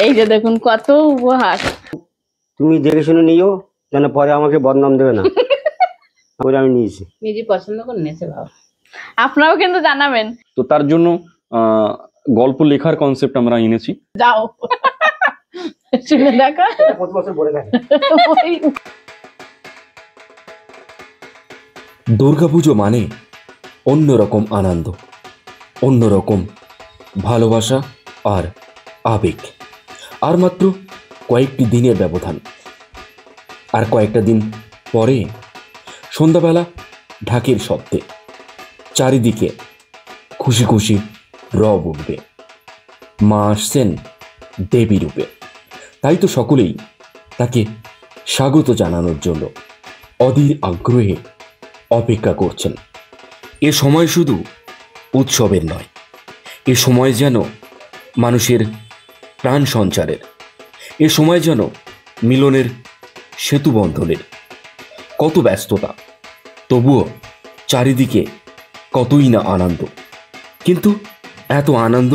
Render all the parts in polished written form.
এই যে দেখুন কত উপহার। তুমি দেখে শুনে নিও, যেন পরে আমাকে বদনাম দেবে না। আমি নিয়েছি, নিজে পছন্দ করে নিয়েছে বাবা, আপনারাও কিন্তু জানাবেন। তো তার জন্য গল্প লেখার কনসেপ্ট আমরা এনেছি। যাও শুনে দেখো, প্রতি বছর বলে থাকে। দুর্গাপুজো মানে অন্যরকম আনন্দ, অন্যরকম ভালোবাসা আর আবেগ। আর মাত্র কয়েকটি দিনের ব্যবধান, আর কয়েকটা দিন পরে সন্ধ্যাবেলা ঢাকের শব্দে চারিদিকে খুশি খুশি রব উঠবে। মা আসছেন দেবী রূপে, তাই তো সকলেই তাকে স্বাগত জানানোর জন্য অধীর আগ্রহে অপেক্ষা করছেন। এ সময় শুধু উৎসবের নয়, এ সময় যেন মানুষের প্রাণ সঞ্চারের, এ সময় যেন মিলনের সেতু বন্ধনের। কত ব্যস্ততা, তবুও চারিদিকে কতই না আনন্দ। কিন্তু এত আনন্দ,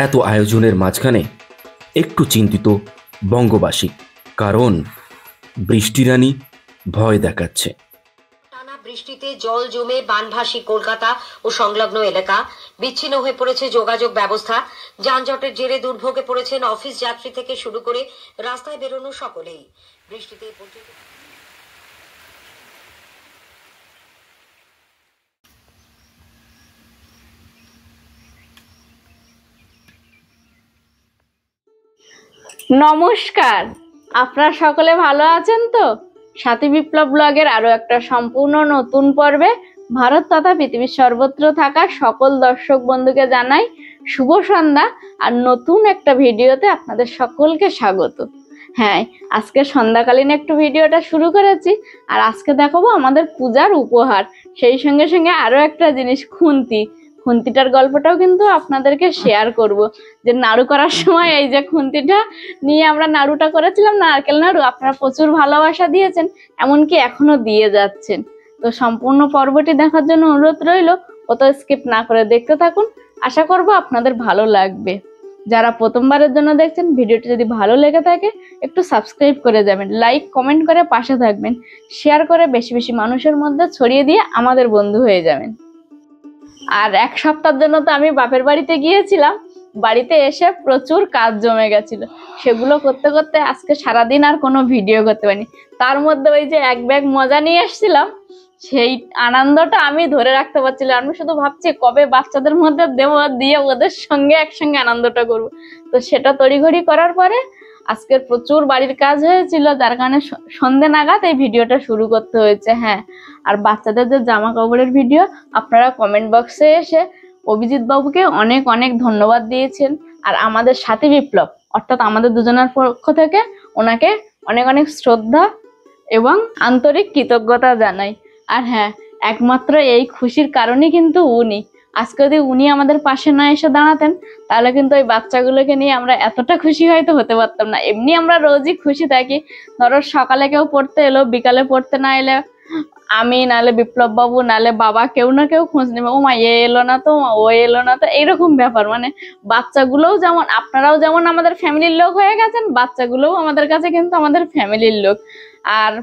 এত আয়োজনের মাঝখানে একটু চিন্তিত বঙ্গবাসী, কারণ বৃষ্টিরানী ভয় দেখাচ্ছে। টানা বৃষ্টিতে জল জমে বানভাসী কলকাতা ও সংলগ্ন এলাকা, বিচ্ছিন্ন হয়ে পড়েছে যোগাযোগ ব্যবস্থা। যানজটের জেরে দুর্ভোগে পড়েছেন অফিস যাত্রী থেকে শুরু করে রাস্তায় বেরোনো সকলেই। বৃষ্টিতে নমস্কার, আপনারা সকলে ভালো আছেন তো? সাথী বিপ্লব ব্লগের আরো একটা সম্পূর্ণ নতুন পর্বে ভারত তথা পৃথিবীর সর্বত্র থাকা সকল দর্শক বন্ধুকে জানাই শুভ সন্ধ্যা। আর নতুন একটা ভিডিওতে আপনাদের সকলকে স্বাগত। হ্যাঁ, আজকে সন্ধ্যাকালীন একটু ভিডিওটা শুরু করেছি, আর আজকে দেখাবো আমাদের পূজার উপহার। সেই সঙ্গে সঙ্গে আরো একটা জিনিস, খুন্তিটার গল্পটাও কিন্তু আপনাদেরকে শেয়ার করব। যে নাড়ু করার সময় এই যে খুন্তিটা নিয়ে আমরা নাড়ুটা করেছিলাম, নারকেল নাড়ু, আপনারা প্রচুর ভালোবাসা দিয়েছেন, এমনকি এখনো দিয়ে যাচ্ছেন। তো সম্পূর্ণ পর্বটি দেখার জন্য অনুরোধ রইল, কত স্কিপ না করে দেখতে থাকুন, আশা করব আপনাদের ভালো লাগবে। যারা প্রথমবারের জন্য দেখছেন, ভিডিওটি যদি ভালো লেগে থাকে একটু সাবস্ক্রাইব করে যাবেন, লাইক কমেন্ট করে পাশে থাকবেন, শেয়ার করে বেশি বেশি মানুষের মধ্যে ছড়িয়ে দিয়ে আমাদের বন্ধু হয়ে যাবেন। আর এক সপ্তাহের জন্য তো আমি বাপের বাড়িতে গিয়েছিলাম, বাড়িতে এসে প্রচুর কাজ জমে গেছিল, সেগুলো করতে করতে আজকে সারাদিন আর কোনো ভিডিও করতে পারিনি। তার মধ্যে ওই যে এক ব্যাগ মজা নিয়ে এসেছিলাম, সেই আনন্দটা আমি ধরে রাখতে পারছিলাম। আমি শুধু ভাবছি কবে বাচ্চাদের মধ্যে দেবো, দিয়ে ওদের সঙ্গে একসঙ্গে আনন্দটা করব। তো সেটা তড়িঘড়ি করার পরে আজকের প্রচুর বাড়ির কাজ হয়েছিল, যার কারণে সন্ধে নাগাদ এই ভিডিওটা শুরু করতে হয়েছে। হ্যাঁ, আর বাচ্চাদের যে জামা কাপড়ের ভিডিও, আপনারা কমেন্ট বক্সে এসে অভিজিৎ বাবুকে অনেক অনেক ধন্যবাদ দিয়েছেন, আর আমাদের সাথী বিপ্লব অর্থাৎ আমাদের দুজনের পক্ষ থেকে ওনাকে অনেক অনেক শ্রদ্ধা এবং আন্তরিক কৃতজ্ঞতা জানাই। আর হ্যাঁ, একমাত্র এই খুশির কারণই কিন্তু উনি। আজকে যদি উনি আমাদের পাশে না এসে দাঁড়াতেন, তাহলে কিন্তু ওই বাচ্চাগুলোকে নিয়ে আমরা এতটা খুশি হয়তো হতে পারতাম না। এমনি আমরা রোজই খুশি থাকি, ধরো সকালে কেউ পড়তে এলো, বিকালে পড়তে না এলে আমি, নালে বিপ্লব বাবু, নালে বাবা, কেউ না কেউ খোঁজ নেবে, ও মা এ এলো না তো, ও এলো না তো, এইরকম ব্যাপার। মানে বাচ্চাগুলোও যেমন, আপনারাও যেমন আমাদের ফ্যামিলির লোক হয়ে গেছেন, বাচ্চাগুলোও আমাদের কাছে কিন্তু আমাদের ফ্যামিলির লোক। আর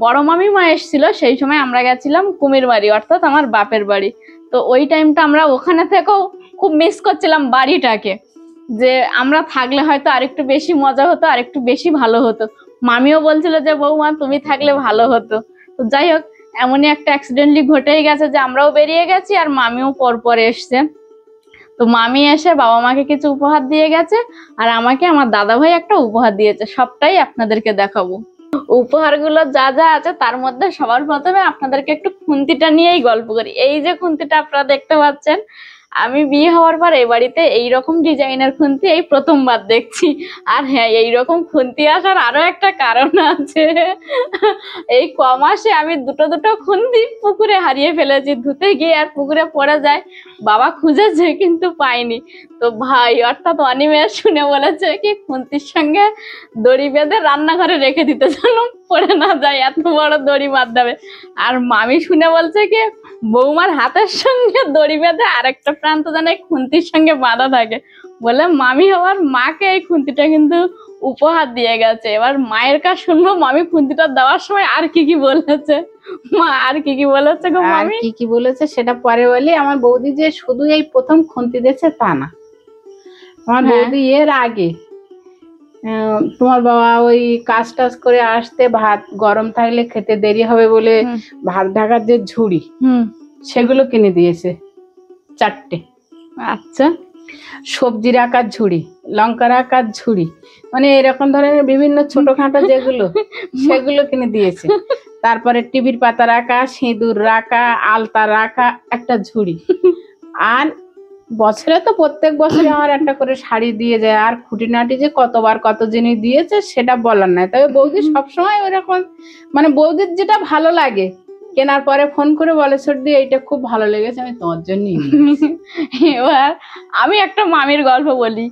বড় মামি মা এসেছিল, সেই সময় আমরা গেছিলাম কুমির বাড়ি অর্থাৎ আমার বাপের বাড়ি। তো ওই টাইমটা আমরা ওখানে থেকেও খুব মিস করছিলাম বাড়িটাকে, যে আমরা থাকলে হয়তো আরেকটু বেশি মজা হতো, আরেকটু বেশি ভালো হতো। মামিও বলছিল যে বৌমা তুমি থাকলে ভালো হতো। তো যাই হোক, এমনই একটা অ্যাক্সিডেন্টলি ঘটেই গেছে যে আমরাও বেরিয়ে গেছি আর মামিও পর এসছে। তো মামি এসে বাবা মাকে কিছু উপহার দিয়ে গেছে, আর আমাকে আমার দাদা ভাই একটা উপহার দিয়েছে, সবটাই আপনাদেরকে দেখাবো। উপহারগুলো যা যা আছে তার মধ্যে সবার প্রথমে আপনাদেরকে একটু খুন্তিটা নিয়েই গল্প করি। এই যে খুন্তিটা আপনারা দেখতে পাচ্ছেন, আমি বিয়ে হওয়ার পর এই বাড়িতে এইরকম ডিজাইনের খুন্তি এই প্রথমবার দেখছি। আর হ্যাঁ, এইরকম খুন্তি আসার আরো একটা কারণ আছে। এই কমাসে আমি দুটো খুন্তি পুকুরে হারিয়ে ফেলেছি, ধুতে গিয়ে আর পুকুরে পড়ে যায়। বাবা খুঁজেছে কিন্তু পাইনি। তো ভাই অর্থাৎ অনিমেষ শুনে বলেছে কি খুন্তির সঙ্গে দড়ি বেঁধে রান্নাঘরে রেখে দিতে, যেন পড়ে না যায়, এত বড় দড়ি বাঁধবে। আর মামি শুনে বলছে কি বৌমার হাতের সঙ্গে দড়ি বেঁধে আরেকটা প্রান্ত যেন খুন্তির সঙ্গে বাঁধা থাকে। বলে মামি আমার মাকে এই খুন্তিটা কিন্তু উপহার দিয়ে গেছে। এবার মায়ের কাছে শুনবো মামি খুন্তিটা দেওয়ার সময় আর কি কি বলেছে। মা আর কি কি বলেছে গো আর মামি? কি কি বলেছে সেটা পরে বলি। আমার বৌদি যে শুধু এই প্রথম খুন্তি দিয়েছে তা না, আমার বৌদি এর আগে তোমার বাবা ওই কাজ টাজ করে আসতে ভাত গরম থাকলে খেতে দেরি হবে বলে ভাত ঢাকার যে ঝুড়ি সেগুলো কিনে দিয়েছে 4টে। আচ্ছা, সবজি রাখার ঝুড়ি, লঙ্কা রাখার ঝুড়ি, মানে এরকম ধরনের বিভিন্ন ছোটখাটো যেগুলো সেগুলো কিনে দিয়েছে। তারপরে টিভির পাতা রাখা, সিঁদুর রাখা, আলতা রাখা একটা ঝুড়ি। আর বছরে তো প্রত্যেক বছরে আমার একটা করে শাড়ি দিয়ে যায়। আর খুঁটিনাটি যে কতবার কত জিনিস দিয়েছে সেটা বলার নাই। তবে বৌদি সবসময় ওরকম, মানে বৌদির যেটা ভালো লাগে কেনার পরে ফোন করে বলে সর্দি এইটা খুব ভালো লেগেছে, আমি তোমার জন্যই নিয়েছি। এবার আমি একটা মামির গল্প বলি।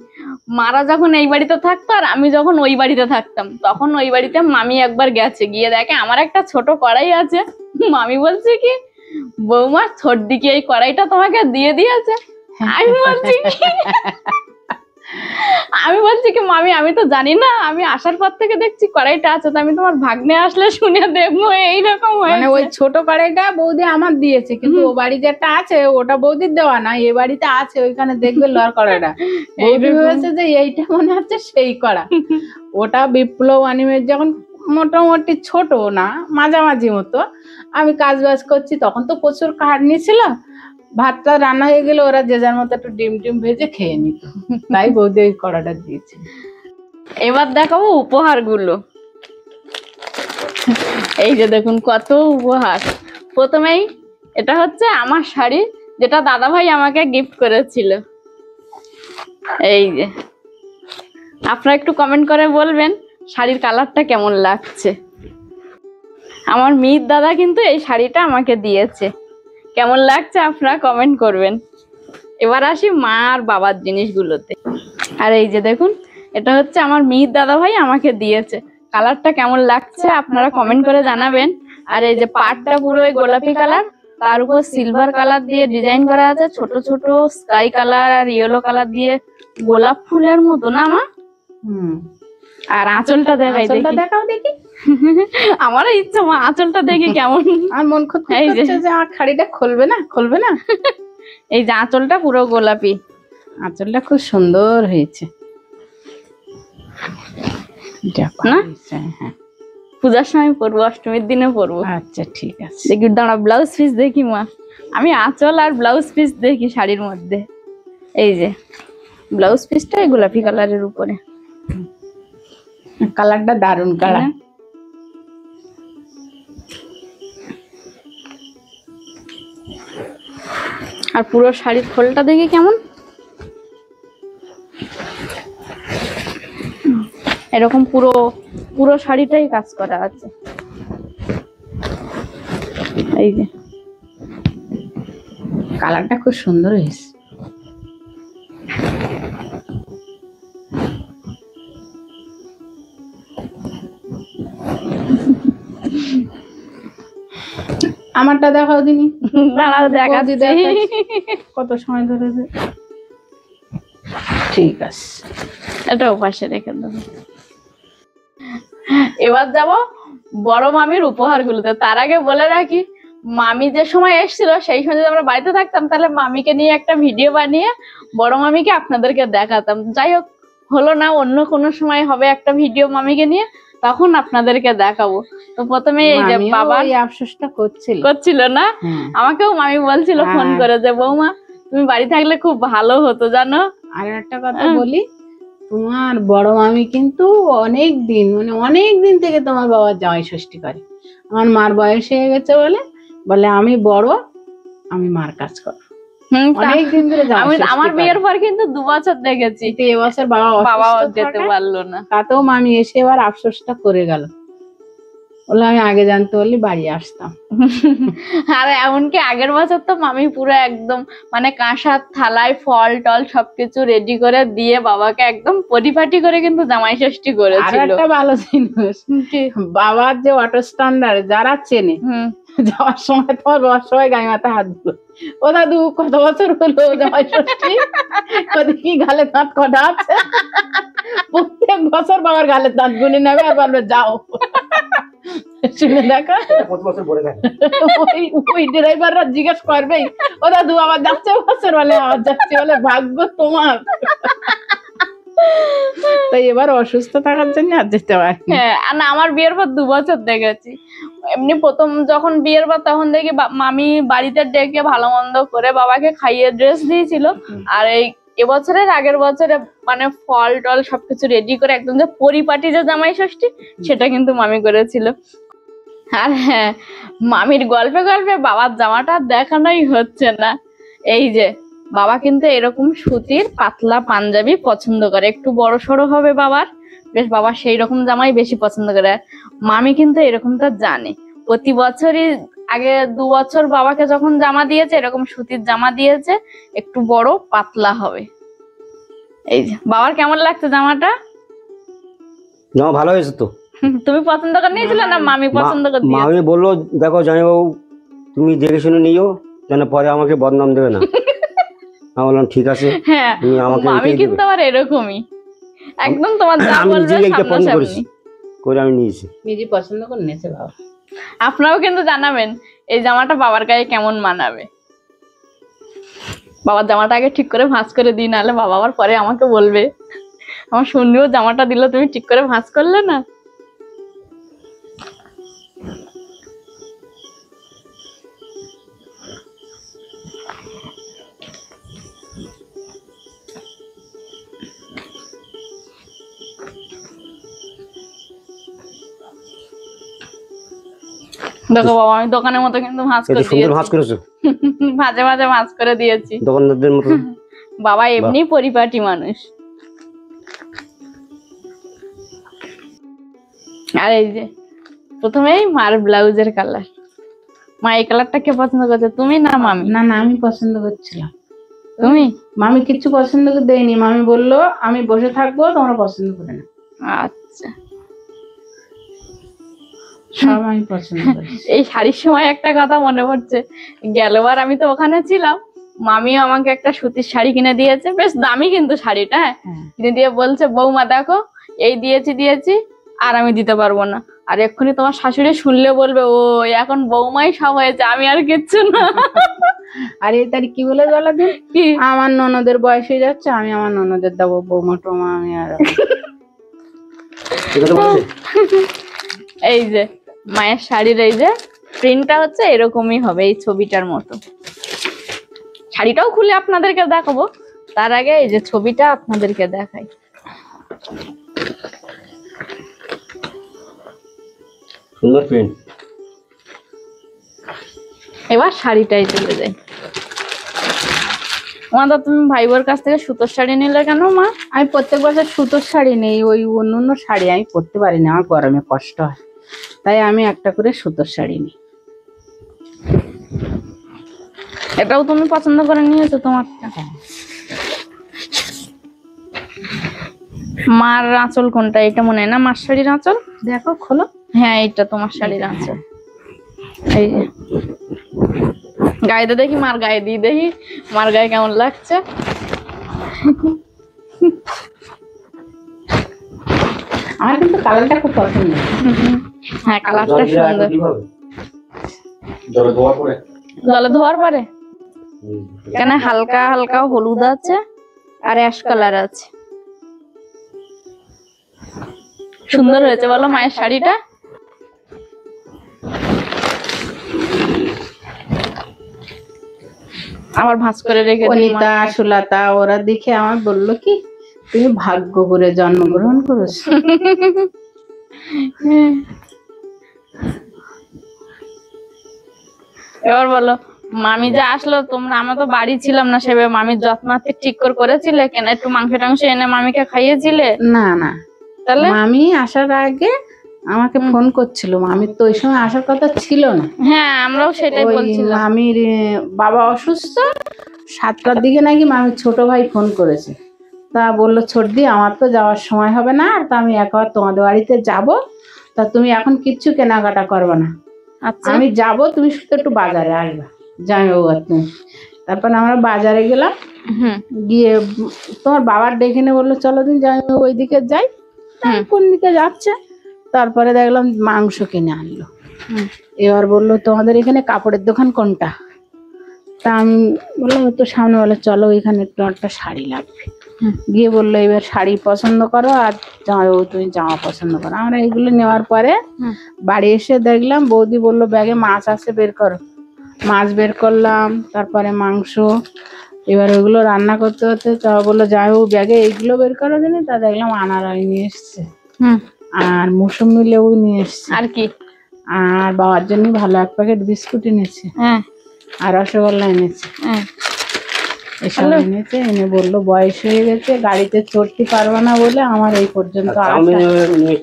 মারা যখন এই বাড়িতে থাকতো আর আমি যখন ওই বাড়িতে থাকতাম, তখন ওই বাড়িতে মামি একবার গেছে, গিয়ে দেখে আমার একটা ছোট কড়াই আছে। মামি বলছে কি, বৌমা সর্দি কি এই কড়াইটা তোমাকে দিয়ে দিয়েছে? আমি বলছি কি মামি আমি তো জানি না, আমি আসার পর থেকে দেখছি কড়াইটা আছে, তো আমি তোমার ভাগ্নে আসলে শুনে দেখবো। এইরকম মানে ওই ছোট কড়াইটা বৌদি আমার দিয়েছে, কিন্তু ও বাড়ি যেটা আছে ওটা বৌদির দেওয়া না, এ বাড়িতে আছে ওইখানে দেখবে লর কড়াইটা। বৌদি ভেবেছে যে এইটা মনে হচ্ছে সেই কড়া। ওটা বিপ্লব আনিমের যখন মোটামুটি ছোট না মাঝামাঝি মতো আমি কাজ বাজ করছি, তখন তো প্রচুর খাটনি ছিল। ভাতটা রান্না হয়ে গেলে ওরা যে যার মতো একটু ডিম টিম ভেজে খেয়ে নিত, তাই বৌদি ওই কড়াটা দিয়েছে। এবার দেখাবো উপহার গুলো। এই যে দেখুন কত উপহার। প্রথমেই এটা হচ্ছে আমার শাড়ি, যেটা দাদা ভাই আমাকে গিফট করেছিল। এই যে আপনারা একটু কমেন্ট করে বলবেন শাড়ির কালারটা কেমন লাগছে। আমার মিহির দাদা কিন্তু এই শাড়িটা আমাকে দিয়েছে, কেমন লাগছে আপনারা কমেন্ট করবেন। এবার আসি মা আর বাবার জিনিসগুলোতে। আর এই যে দেখুন, এটা হচ্ছে আমার মিহির দাদা ভাই আমাকে দিয়েছে, কালারটা কেমন লাগছে আপনারা কমেন্ট করে জানাবেন। আর এই যে পাড়টা পুরো গোলাপি কালার, তার উপর সিলভার কালার দিয়ে ডিজাইন করা আছে, ছোট ছোট স্কাই কালার আর ইয়েলো কালার দিয়ে গোলাপ ফুলের মতো না মা? আর আঁচলটা দেখাই, দেখাও দেখি। আমারও ইচ্ছা মা আঁচলটা দেখি কেমন। আর মন খুব করছে যে আমার শাড়িটা খুলবে না খুলবে না। এই যে আঁচলটা পুরো গোলাপি, আঁচলটা খুব সুন্দর হয়েছে। হ্যাঁ, পূজার সময় পরবো, অষ্টমীর দিনে পরবো। আচ্ছা ঠিক আছে। দেখি দাঁড়া, ব্লাউজ পিস দেখি মা। আমি আঁচল আর ব্লাউজ পিস দেখি শাড়ির মধ্যে। এই যে ব্লাউজ পিসটা গোলাপি কালারের উপরে, কালারটা দারুন কালার। আর পুরো শাড়ির খোলটা দেখি কেমন, এরকম পুরো পুরো শাড়িটাই কাজ করা আছে। এই যে কালারটা খুব সুন্দর হয়েছে। আমারটা দেখাও দিনি। দাঁড়াও দেখাচ্ছি, কত সময় ধরে। ঠিক আছে, এটাও পাশে রেখে দেবো। এবার যাব বড় মামির উপহার গুলোতে। তার আগে বলে রাখি, মামি যে সময় এসেছিল সেই সময় যদি আমরা বাড়িতে থাকতাম তাহলে মামিকে নিয়ে একটা ভিডিও বানিয়ে বড় মামিকে আপনাদেরকে দেখাতাম। যাই হোক হলো না, অন্য কোনো সময় হবে একটা ভিডিও মামিকে নিয়ে, তখন আপনাদেরকে দেখাবো। তো প্রথমে এই যে বাবা আফসোসটা করছিল না, আমাকেও মামি বলছিল ফোন করে যে বৌমা তুমি বাড়ি থাকলে খুব ভালো হতো জানো। আর একটা কথা বলি, তোমার বড় মামি কিন্তু অনেক দিন থেকে তোমার বাবার জামাই ষষ্ঠী করে। আমার মার বয়স হয়ে গেছে বলে আমি বড়, আমি মার কাজ করবো। অনেকদিন ধরে আমার বিয়ের পর কিন্তু 2 বছর দেখেছি। এবছর বাবা যেতে পারলো না, তাতেও মামি এসে এবার আফসোসটা করে গেল। বলে আমি আগে জানতে পারলে বাড়ি আসতাম। আর এমনকি আগের বছর তো মামি পুরো একদম মানে কাঁসার থালায় ফল টল সবকিছু রেডি করে দিয়ে বাবাকে একদম পরিপাটি করে কিন্তু জামাই ষষ্ঠী করেছিল। আর একটা ভালো জিনিস, বাবার যে অটো স্ট্যান্ডার্ড যারা চেনে যাওয়ার সময় তোমার বাবার সবাই গায়ে মাথা হাত দিল, ও দাদু কত বছর হলো জামাই ষষ্ঠী, ওদিকে গালে দাঁত কটা আছে, প্রত্যেক বছর বাবার গালে দাঁত গুনে নেবে আর বলবে যাও। শুনে দেখো কত বছর পরে থাকে। ওই ড্রাইভাররা জিজ্ঞেস করবেই, ও দাদু আবার যাচ্ছে বছর, বলে আবার যাচ্ছে, বলে ভাগ্য তোমার। তাই এবার অসুস্থ থাকার জন্য আর যেতে পারি। হ্যাঁ, আর না আমার বিয়ের পর 2 বছর দেখেছি। এমনি প্রথম যখন বিয়ের পর তখন দেখি মামি বাড়িতে ডেকে ভালো মন্দ করে বাবাকে খাইয়ে ড্রেস দিয়েছিল। আর এই এবছরের আগের বছরে মানে ফল টল সবকিছু রেডি করে একদম যে পরিপাটি যে জামাই ষষ্ঠী সেটা কিন্তু মামি করেছিল। আর হ্যাঁ, মামির গল্পে গল্পে বাবার জামাটা দেখানোই হচ্ছে না। এই যে বাবা কিন্তু এরকম সুতির পাতলা পাঞ্জাবি পছন্দ করে, একটু বড় সড়ো হবে বাবার, বেশ বাবা সেই রকম জামাই বেশি পছন্দ করে। আর মামি কিন্তু এরকমটা জানে, প্রতি বছরই আগে 2 বছর বাবাকে যখন জামা দিয়েছে এরকম সুতির জামা দিয়েছে, একটু বড় পাতলা হবে। এই যে বাবার কেমন লাগছে জামাটা? জামা ভালো হয়েছে তো। তুমি পছন্দ করে নিয়েছিলে না মামি পছন্দ করে দিয়েছে? মামি বললো দেখো জামাইবাবু তুমি দেখে শুনে নিও, যেন পরে আমাকে বদনাম দেবে না। আমি বললাম ঠিক আছে, হ্যাঁ, তুমি আমাকে মামি এটাই কিন্তু দেবে। আবার এরকমই, একদম তোমার যা আমি বলবে নিজেই এটা পছন্দ করেছি, সামনাসামনি। করে আমি নিয়েছি। নিজে পছন্দ করে নিয়েছে বাবা। আপনারাও কিন্তু জানাবেন এই জামাটা বাবার গায়ে কেমন মানাবে। বাবার জামাটা আগে ঠিক করে ভাঁজ করে দিই, নাহলে বাবা আবার পরে আমাকে বলবে, আমার শুনলেও জামাটা দিল তুমি ঠিক করে ভাঁজ করলে না। দেখো বাবা, আমি দোকানের মতো কিন্তু ভাঁজ এত করে সুন্দর ভাঁজ দিয়েছি, করেছো, মাঝে মাঝে ভাঁজ করে দিয়েছি। দোকানদারদের মতো। বাবা এমনি পরিপাটি মানুষ। আর এই যে প্রথমেই মার ব্লাউজের কালার, মা এই কালারটা কে পছন্দ করছে, তুমি না মামি? না না, আমি পছন্দ করছিলাম। তুমি? মামি কিছু পছন্দ করে দেয়নি, মামি বললো আমি বসে থাকবো, তোমরা পছন্দ করে না। আচ্ছা, সব আমি পছন্দ করি। এই শাড়ির সময় একটা কথা মনে পড়ছে, গেলবার আমি তো ওখানে ছিলাম, মামিও আমাকে একটা সুতির শাড়ি কিনে দিয়েছে, বেশ দামি কিন্তু শাড়িটা, হ্যাঁ। কিনে দিয়ে বলছে বৌমা দেখো এই দিয়েছি আর আমি দিতে পারবো না, আর এক্ষুনি তোমার শাশুড়ি শুনলে বলবে ও এখন বৌমাই সব হয়েছে, আমি আর কিচ্ছু না। আর এই তারিখ কি বলে বলা দিন, কি? আমার ননদের বয়স হয়ে যাচ্ছে, আমি আমার ননদের দেবো বৌমা টোমা, আমি আর এটা তো বলছে। এই যে মায়ের শাড়ির এই যে প্রিন্টটা হচ্ছে এরকমই হবে, এই ছবিটার মতো। শাড়িটাও খুলে আপনাদেরকে দেখাবো, তার আগে এই যে ছবিটা আপনাদেরকে দেখাই। সুন্দর প্রিন্ট। এবার শাড়িটাই চলে যাই। মাদা তুমি ভাই বোর কাছ থেকে সুতোর শাড়ি নিলে কেন মা? আমি প্রত্যেক বছর সুতোর শাড়ি নেই, ওই অন্য অন্য শাড়ি আমি পরতে পারি না, আমার গরমে কষ্ট হয়, তাই আমি একটা করে সুতোর শাড়ি নিই। এটাও তুমি পছন্দ করে নিয়েছো তোমারটা? মার আঁচল কোনটা? এটা মনে হয় না মার শাড়ির আঁচল? দেখো খোলো। হ্যাঁ, এটা তোমার শাড়ির আঁচল। এই যে গায়েতে দেখি, মার গায়ে দিয়ে দেখি মার গায়ে কেমন লাগছে। আমার কিন্তু কালারটা খুব পছন্দ। হ্যাঁ, কালারটা সুন্দর। জলে ধোয়ার পরে জলে ধোয়ার পরে কেন হালকা হালকা হলুদ আছে আর অ্যাশ কালার আছে। সুন্দর হয়েছে বলো মায়ের শাড়িটা? আবার ভাঁজ করে রেখে দিই। অনিতা সুলতা ওরা দেখে আমার বললো কি তুমি ভাগ্য করে জন্মগ্রহণ করেছো। এবার বলো মামি যে আসলো, তোমরা আমরা তো বাড়ি ছিলাম না সেভাবে, মামির যত্নার্থে ঠিক করে করেছিলে কেন? একটু মাংস টাংস এনে মামিকে খাইয়েছিলে? না না, তাহলে মামি আসার আগে আমাকে ফোন করছিল, মামির তো ওই সময় আসার কথা ছিল না। হ্যাঁ, আমরাও সেটাই ওই বলছিলাম। মামির বাবা অসুস্থ, 7টার দিকে নাকি মামির ছোট ভাই ফোন করেছে, তা বললো ছোটদি আমার তো যাওয়ার সময় হবে না, আর তা আমি একবার তোমাদের বাড়িতে যাব, তা তুমি এখন কিচ্ছু কেনাকাটা করবে না, আচ্ছা। আমি যাব, তুমি শুধু একটু বাজারে আসবা, জামাইবাবু আর তুমি। তারপর আমরা বাজারে গেলাম, হুম গিয়ে তোমার বাবার ডেকে নিয়ে বললো চলো দিন জামাইবাবু ওইদিকে যাই। তা আমি কোন দিকে যাচ্ছে, তারপরে দেখলাম মাংস কিনে আনলো। হুম। এবার বললো তোমাদের এখানে কাপড়ের দোকান কোনটা? তা আমি বললাম তো সামনে, বলে চলো এখানে একটু একটা শাড়ি লাগবে। গিয়ে বললো এবার শাড়ি পছন্দ করো আর জামাইবাবু তুমি জামা পছন্দ করো। আমরা এগুলো নেওয়ার পরে বাড়ি এসে দেখলাম বৌদি বললো ব্যাগে মাছ আছে বের করো। মাছ বের করলাম, তারপরে মাংস। এবার ওইগুলো রান্না করতে করতে তা বললো জামাইবাবু ব্যাগে এইগুলো বের করো দিনে। তা দেখলাম আনারস নিয়ে এসছে, আর মৌসুমি লেবু নিয়ে এসছে, আর কি? আর বাবার জন্য ভালো এক প্যাকেট বিস্কুট এনেছে, আর রসগোল্লা এনেছে। এসব এনেছে, এনে বললো বয়স হয়ে গেছে, গাড়িতে চড়তে পারবো না বলে আমার এই পর্যন্ত আসা।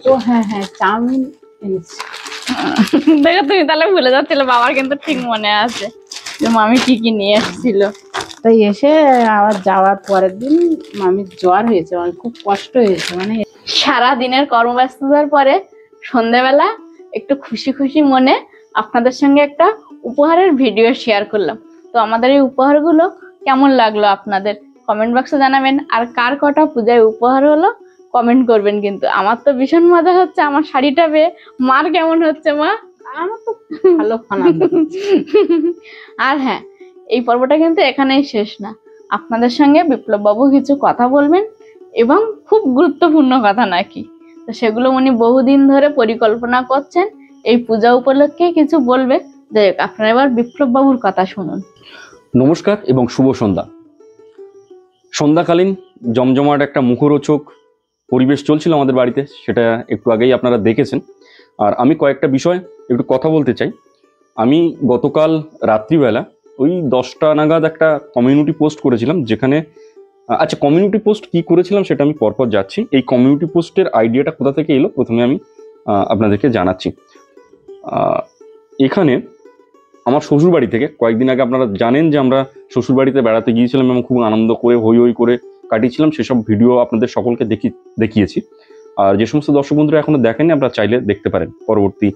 ও হ্যাঁ হ্যাঁ, চাউমিন এনেছে। দেখো তুমি তাহলে ভুলে যাচ্ছিলে, বাবার কিন্তু ঠিক মনে আছে যে মামি কি কি নিয়ে এসেছিল। তাই এসে আবার যাওয়ার পরের দিন মামির জ্বর হয়েছে, আমার খুব কষ্ট হয়েছে। মানে সারা দিনের কর্মব্যস্ততার পরে সন্ধ্যাবেলা একটু খুশি খুশি মনে আপনাদের সঙ্গে একটা উপহারের ভিডিও শেয়ার করলাম। তো আমাদের এই উপহারগুলো কেমন লাগলো আপনাদের কমেন্ট বক্সে জানাবেন। আর কার কটা পূজায় উপহার হলো কমেন্ট করবেন। কিন্তু আমার তো ভীষণ মজা হচ্ছে আমার শাড়িটা পেয়ে। মার কেমন হচ্ছে মা? আমার তো ভালো আনন্দ হচ্ছে। আর হ্যাঁ, এই পর্বটা কিন্তু এখানেই শেষ না। আপনাদের সঙ্গে বিপ্লব বাবু কিছু কথা বলবেন, এবং খুব গুরুত্বপূর্ণ কথা নাকি। তো সেগুলো উনি বহুদিন ধরে পরিকল্পনা করছেন, এই পূজা উপলক্ষে কিছু বলবে। যাই হোক, আপনারা এবার বিপ্লব বাবুর কথা শুনুন। নমস্কার এবং শুভ সন্ধ্যা। সন্ধ্যাকালীন জমজমাট একটা মুখরোচক পরিবেশ চলছিল আমাদের বাড়িতে, সেটা একটু আগেই আপনারা দেখেছেন। আর আমি কয়েকটা বিষয় একটু কথা বলতে চাই। আমি গতকাল রাত্রিবেলা ওই 10টা নাগাদ একটা কমিউনিটি পোস্ট করেছিলাম, যেখানে আচ্ছা কমিউনিটি পোস্ট কি করেছিলাম সেটা আমি পরপর যাচ্ছি। এই কমিউনিটি পোস্টের আইডিয়াটা কোথা থেকে এলো প্রথমে আমি আপনাদেরকে জানাচ্ছি। এখানে আমার শ্বশুরবাড়ি থেকে কয়েকদিন আগে আপনারা জানেন যে আমরা শ্বশুরবাড়িতে বেড়াতে গিয়েছিলাম এবং খুব আনন্দ করে হই হই করে কাটিয়েছিলাম। সেসব ভিডিও আপনাদের সকলকে দেখিয়েছি। আর যে সমস্ত দর্শক বন্ধুরা এখনো দেখেননি, আপনারা চাইলে দেখতে পারেন। পরবর্তী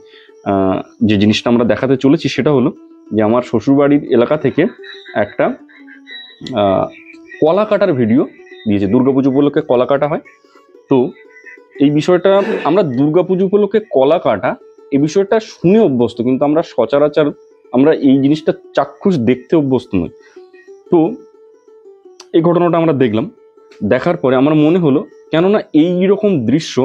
যে জিনিসটা আমরা দেখাতে চলেছি সেটা হলো যে আমার শ্বশুরবাড়ির এলাকা থেকে একটা কলা কাটার ভিডিও দিয়েছে। দুর্গাপুজো উপলক্ষে কলা কাটা হয়। তো এই বিষয়টা আমরা দুর্গাপুজো উপলক্ষে কলা কাটা এই বিষয়টা শুনে অভ্যস্ত, কিন্তু আমরা সচরাচর আমরা এই জিনিসটা চাক্ষুষ দেখতে অভ্যস্ত নই। তো এই ঘটনাটা আমরা দেখলাম, দেখার পরে আমার মনে হলো কেননা এই রকম দৃশ্য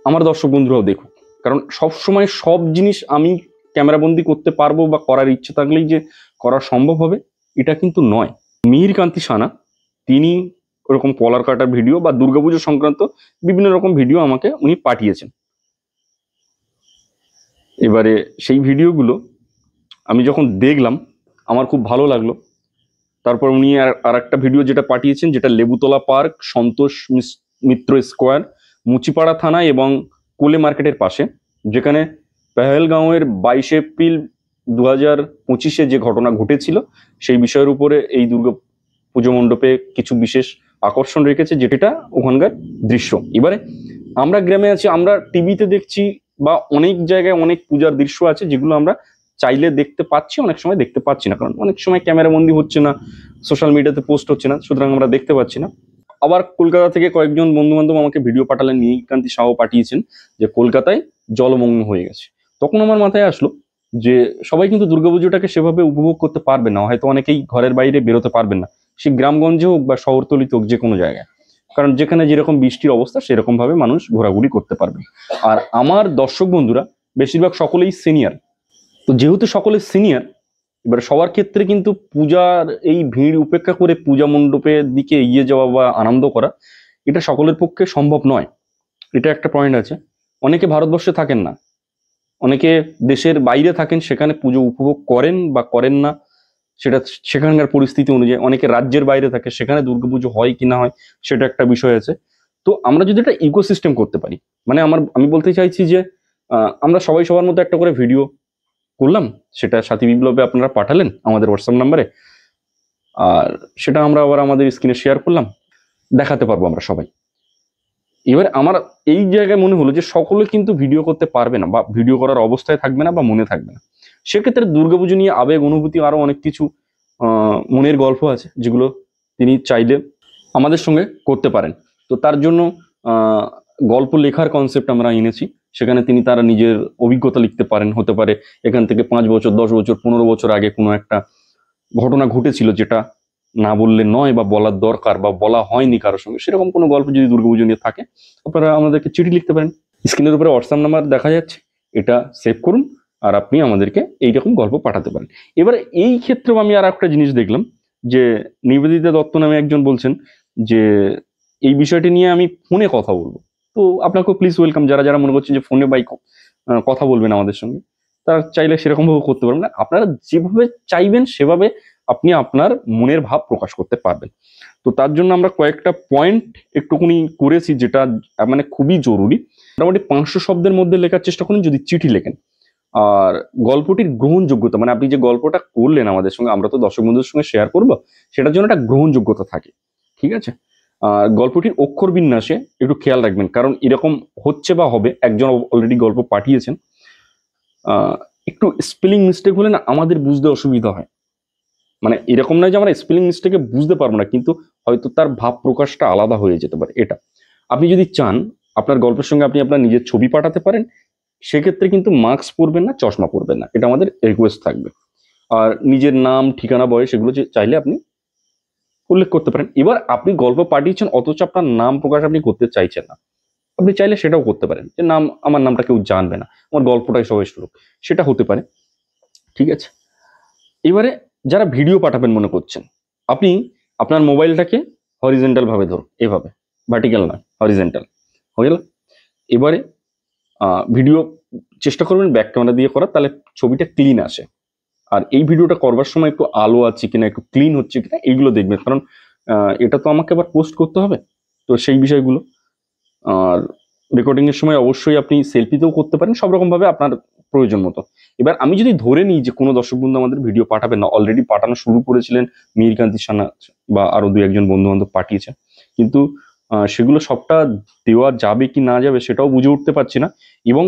আমার দর্শক বন্ধুরাও দেখুক। কারণ সব সময় সব জিনিস আমি ক্যামেরাবন্দি করতে পারবো বা করার ইচ্ছে থাকলেই যে করা সম্ভব হবে এটা কিন্তু নয়। মিহির কান্তি সানা তিনি ওরকম কলার কাটার ভিডিও বা দুর্গাপুজো সংক্রান্ত বিভিন্ন রকম ভিডিও আমাকে উনি পাঠিয়েছেন। এবারে সেই ভিডিওগুলো আমি যখন দেখলাম আমার খুব ভালো লাগলো। তারপর উনি আর একটা ভিডিও যেটা পাঠিয়েছেন, যেটা লেবুতলা পার্ক, সন্তোষ মিত্র স্কোয়ার, মুচিপাড়া থানা এবং কোলে মার্কেটের পাশে, যেখানে পেহেলগাঁওয়ের 22 এপ্রিল 2025-এ যে ঘটনা ঘটেছিল সেই বিষয়ের উপরে এই দুর্গা পুজো মণ্ডপে কিছু বিশেষ আকর্ষণ রেখেছে, যেটা ওখানকার দৃশ্য। এবারে আমরা গ্রামে আছি, আমরা টিভিতে দেখছি বা অনেক জায়গায় অনেক পূজার দৃশ্য আছে যেগুলো আমরা চাইলে দেখতে পাচ্ছি, অনেক সময় দেখতে পাচ্ছি না, কারণ অনেক সময় ক্যামেরা বন্দি হচ্ছে না, সোশ্যাল মিডিয়াতে পোস্ট হচ্ছে না, সুতরাং আমরা দেখতে পাচ্ছি না। আবার কলকাতা থেকে কয়েকজন বন্ধু বান্ধব আমাকে ভিডিও পাঠালেন, নীলকান্তি সাহ পাঠিয়েছেন যে কলকাতায় জলমগ্ন হয়ে গেছে। তখন আমার মাথায় আসলো যে সবাই কিন্তু দুর্গাপুজোটাকে সেভাবে উপভোগ করতে পারবে না, হয়তো অনেকেই ঘরের বাইরে বেরোতে পারবেন না, সে গ্রামগঞ্জে হোক বা শহরতলিতে হোক, যে কোনো জায়গায়, কারণ যেখানে যেরকম বৃষ্টির অবস্থা সেরকম ভাবে মানুষ ঘোরাঘুরি করতে পারবে। আর আমার দর্শক বন্ধুরা বেশিরভাগ সকলেই সিনিয়র, তো যেহেতু সকলে সিনিয়র, এবার সবার ক্ষেত্রে কিন্তু পূজার এই ভিড় উপেক্ষা করে পূজা মণ্ডপের দিকে এগিয়ে যাওয়া বা আনন্দ করা এটা সকলের পক্ষে সম্ভব নয়। এটা একটা পয়েন্ট আছে। অনেকে ভারতবর্ষে থাকেন না, অনেকে দেশের বাইরে থাকেন, সেখানে পুজো উপভোগ করেন বা করেন না সেটা সেখানকার পরিস্থিতি অনুযায়ী। অনেকে রাজ্যের বাইরে থাকে, সেখানে দুর্গাপুজো হয় কি না হয় সেটা একটা বিষয় আছে। তো আমরা যদি একটা ইকোসিস্টেম করতে পারি, মানে আমি বলতে চাইছি যে আমরা সবাই সবার মতো একটা করে ভিডিও করলাম, সেটা সাথী বিপ্লবে আপনারা পাঠালেন আমাদের হোয়াটসঅ্যাপ নাম্বারে, আর সেটা আমরা আবার আমাদের স্ক্রিনে শেয়ার করলাম, দেখাতে পারবো আমরা সবাই। এবার আমার এই জায়গায় মনে হলো যে সকলে কিন্তু ভিডিও করতে পারবে না বা ভিডিও করার অবস্থায় থাকবে না বা মনে থাকবে না। সেক্ষেত্রে দুর্গাপুজো নিয়ে আবেগ অনুভূতি আরো অনেক কিছু মনের গল্প আছে যেগুলো তিনি চাইলে আমাদের সঙ্গে করতে পারেন। তো তার জন্য গল্প লেখার কনসেপ্ট আমরা এনেছি। সেখানে তিনি তারা নিজের অভিজ্ঞতা লিখতে পারেন। হতে পারে এখান থেকে 5 বছর 10 বছর 15 বছর আগে কোনো একটা ঘটনা ঘটেছিল যেটা না বললে নয় বা বলার দরকার বা বলা হয়নি কারোর সঙ্গে, সেরকম কোনো গল্প যদি দুর্গাপুজো নিয়ে থাকে আপনারা আমাদেরকে চিঠি লিখতে পারেন। স্ক্রিনের উপরে হোয়াটসঅ্যাপ নাম্বার দেখা যাচ্ছে, এটা সেভ করুন আর আপনি আমাদেরকে এইরকম গল্প পাঠাতে পারেন। এবারে এই ক্ষেত্রেও আমি আর একটা জিনিস দেখলাম যে নিবেদিতা দত্ত নামে একজন বলছেন যে এই বিষয়টি নিয়ে আমি ফোনে কথা বলবো। তো আপনাকেও প্লিজ ওয়েলকাম, যারা যারা মনে করছেন যে ফোনে বাই কথা বলবেন আমাদের সঙ্গে, তারা চাইলে সেরকম ভাবে করতে পারবেন না। আপনারা যেভাবে চাইবেন সেভাবে আপনি আপনার মনের ভাব প্রকাশ করতে পারবেন। তো তার জন্য আমরা কয়েকটা পয়েন্ট একটুখানি করেছি যেটা মানে খুবই জরুরি। মোটামুটি 500 শব্দের মধ্যে লেখার চেষ্টা করুন যদি চিঠি লেখেন। আর গল্পটির গ্রহণযোগ্যতা, মানে আপনি যে গল্পটা করলেন আমাদের সঙ্গে, আমরা তো দর্শক বন্ধুদের সঙ্গে শেয়ার করবো, সেটার জন্য একটা গ্রহণযোগ্যতা থাকে, ঠিক আছে? আর গল্পটির অক্ষর বিন্যাসে একটু খেয়াল রাখবেন, কারণ এরকম হচ্ছে বা হবে, একজন অলরেডি গল্প পাঠিয়েছেন, একটু স্পেলিং মিস্টেক হলে না আমাদের বুঝতে অসুবিধা হয়। মানে এরকম নয় যে আমরা স্পেলিং মিস্টেকে বুঝতে পারবো না, কিন্তু হয়তো তার ভাব প্রকাশটা আলাদা হয়ে যেতে পারে। এটা আপনি যদি চান আপনার গল্পের সঙ্গে আপনি আপনার নিজের ছবি পাঠাতে পারেন, সেক্ষেত্রে কিন্তু মাস্ক পরবেন না, চশমা পরবেন না, এটা আমাদের রিকোয়েস্ট থাকবে। আর নিজের নাম, ঠিকানা, বয়স এগুলো চাইলে আপনি উল্লেখ করতে পারেন। এবার আপনি গল্প পাঠিয়েছেন অথচ আপনার নাম প্রকাশ আপনি করতে চাইছেন না, আপনি চাইলে সেটাও করতে পারেন যে আমার নামটা কেউ জানবে না, আমার গল্পটাই সবাই শুনুক, সেটা হতে পারে, ঠিক আছে? এবারে যারা ভিডিও পাঠাবেন মনে করছেন, আপনি আপনার মোবাইলটাকে হরিজেন্টাল ভাবে ধরুন, এভাবে, ভার্টিক্যাল নয়, হরিজেন্টাল হয়ে গেল। এবারে ভিডিও চেষ্টা করবেন ব্যাক ক্যামেরা দিয়ে করার, তাহলে ছবিটা ক্লিন আসে। আর এই ভিডিওটা করবার সময় একটু আলো আছে কিনা, একটু ক্লিন হচ্ছে কিনা, এইগুলো দেখবেন, কারণ এটা তো আমাকে আবার পোস্ট করতে হবে, তো সেই বিষয়গুলো। আর রেকর্ডিং এর সময় অবশ্যই আপনি সেলফিতেও করতে পারেন, সব রকম ভাবে আপনার প্রয়োজন মতো। এবার আমি যদি ধরে নিই যে কোনো দর্শক বন্ধু আমাদের ভিডিও পাঠাবেন না, অলরেডি পাঠানো শুরু করেছিলেন, মীরকান্তি সানা বা আরো 2-1 বন্ধু বান্ধব পাঠিয়েছেন, কিন্তু সেগুলো সবটা দেওয়া যাবে কি না যাবে সেটাও বুঝে উঠতে পারছি না। এবং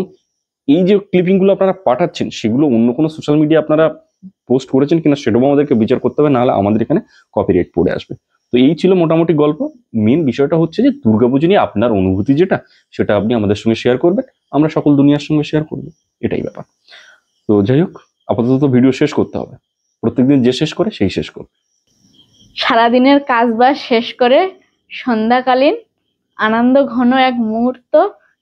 এই যে ক্লিপিং গুলো আপনারা পাঠাচ্ছেন সেগুলো অন্য কোনো সোশ্যাল মিডিয়া আপনারা পোস্ট করেছেন কিনা সেটাও আমাদেরকে বিচার করতে হবে, নাহলে আমাদের এখানে কপিরাইট পড়ে আসবে। তো এই ছিল মোটামুটি গল্প। মেন বিষয়টা হচ্ছে যে দুর্গাপুজো নিয়ে আপনার অনুভূতি যেটা, সেটা আপনি আমাদের সঙ্গে শেয়ার করবেন, আমরা সকল দুনিয়ার সঙ্গে শেয়ার করবো, এটাই ব্যাপার। তো যাই হোক, আপাতত ভিডিও শেষ করতে হবে, প্রত্যেকদিন যে শেষ করে সেই শেষ করবে। সারাদিনের কাজ বাজ শেষ করে সন্ধ্যাকালীন আনন্দ ঘন এক মুহূর্ত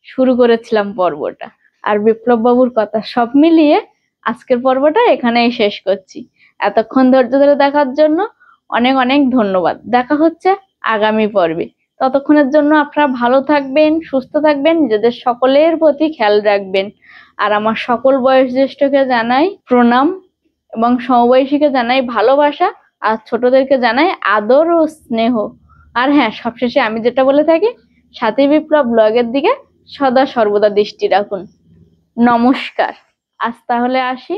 শুরু করেছিলাম পর্বটা। আর বিপ্লব বাবুর কথা সব মিলিয়ে আজকের পর্বটা এখানেই শেষ করছি। এতক্ষণ ধৈর্য ধরে দেখার জন্য অনেক অনেক ধন্যবাদ। দেখা হচ্ছে আগামী পর্বে। ততক্ষণের জন্য আপনারা ভালো থাকবেন, সুস্থ থাকবেন, নিজেদের সকলের প্রতি খেয়াল রাখবেন। আর আমার সকল বয়োজ্যেষ্ঠকে জানাই প্রণাম এবং সমবয়সীকে জানাই ভালোবাসা, আর ছোটদেরকে জানাই আদর ও স্নেহ। আর হ্যাঁ, সবশেষে আমি যেটা বলে থাকি, সাথী বিপ্লব ব্লগের দিকে সদা সর্বদা দৃষ্টি রাখুন। নমস্কার, আজ তাহলে আসি।